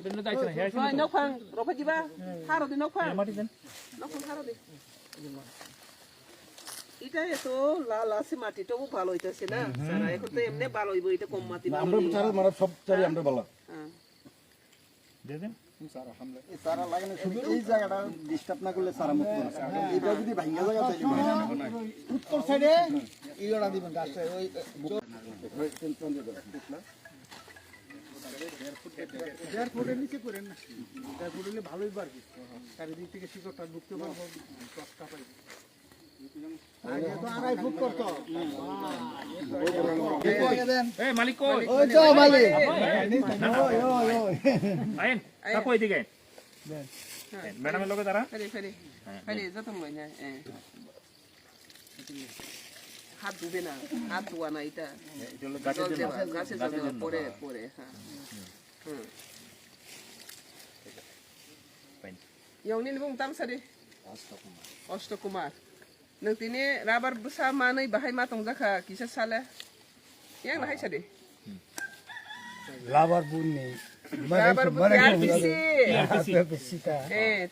Nukhungo, Ropajiba, Haro the Nukhungo. Nukhungo. Ita itu lasi mati tu balo itu sih na. Sana aku tu emne balo ibu itu kom mati balo. আমরা বিচার মানে সব চারি আমরা ভালো দেন সারা হামলা এই সারা লাগানো শুধু এই জায়গাটা ডিস্টার্ব না করলে সারা মুক্ত না এইটা যদি ভাঙা জায়গা তাইলে উত্তর সাইডে ইওড়া দিবেন গাছটা ওই দেড় ফুটের নিচে করেন না দেড় ফুট হলে ভালোই পারবি চারিদিক থেকে শিকড়টা ঢুকতে পারবো কষ্ট পাই আগে তো আড়াই ফুট করতো এই মালিক কই ওই তো মালিক আইন তাকো এদিকে ম্যাডামের লগে তারা Feri, jatuh mulanya. Hat dubena, hat duana ita. Gasse jauh pore. Yang ini bung tam sadi. Ostokumar. Nanti ini rabar bersama nih bahaya matang Nukjakha kisah salah. Yang lahir sadi. লাভার বুনি Rabar TRPC. TRPC ta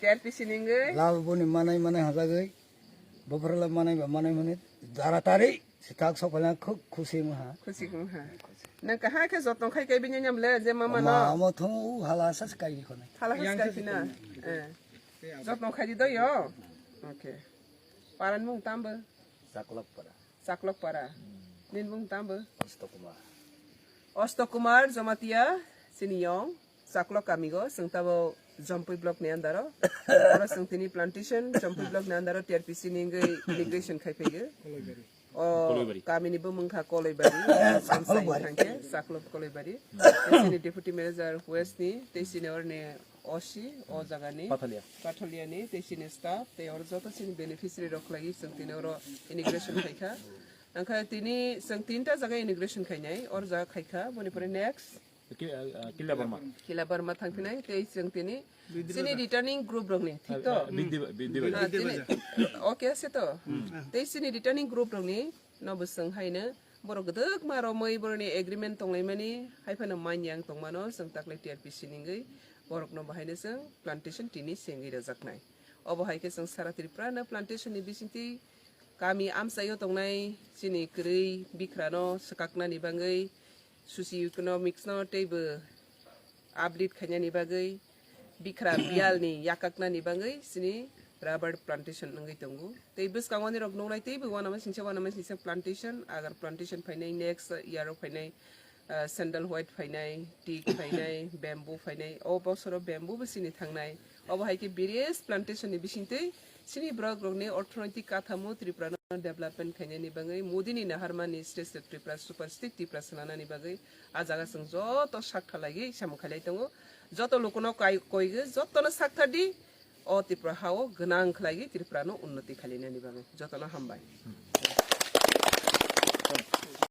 TRPC ninggai. লাভার বুনি মানাই হাজাগৈ বফরলা মানাই যারা তারে সিতাক সকলে খুব খুশি মহা Kusi kumha. Nang kahai ke zotong kai kai binyam le je mama no. মা থো হালাসা কাই কোনে Halah sekali sina. Zotong kai di do yo. Okay. Paran mung tambah. সাকলক পরা Saklok para. Nin mung tambah. অষ্টকুমার Ostokumar JAMATIA Siniyong Saklok amigo sengtabo Jampi Block ni andaro. Ora sengtini plantation Jampi Block ni andaro TRPC ninggai immigration kai pege. Oh, kami ni bumengka koloi bari. Samsai tangke Saklok koloi bari. Sini deputy manager West ni, sini or ni Oshi, o jaga ni. Patholia ni, sini staff, te or joto sini beneficiary rok lagi sengtini oro immigration kai ka. Angka tini sengtinta jaga immigration kai nai or jaga kai ka. Boni pore next. Kila Burma thangpinai te sengtini sini returning group rongni thik to okay se to te sini returning group rongni no busang haina borok gedek maro moi borni agreement tonglai mani haifana manyang tongmano seng taklai TRPC ningai borok no bahaina seng plantation tini sengi rajaknai obo haike seng sara tripura na plantation ni bisinti kami amsayo tongnai sini krei bikrano sakakna ni bangai susi economics no table update khanya ni bagai bikra bial ni yakakna ni bagai sini rubber plantation ngai tongu tebus kangoni rok nongnai tebu wana sinsa plantation agar plantation phainai next year phainai sandal white phainai teak phainai bamboo phainai o bosoro bamboo sini thangnai obo haike various plantation ni bisinte sini brok rokni orthonoitik kathamo tripura development khanya ni bagai modini naharmani state tripura super state tripura sanana ni bagai a jaga sing joto sakha lagi samukhalai tongo joto lokono koige joto na sakha di o tripura hao gnang khlagi tripura no unnoti khalina ni bagai joto na hambai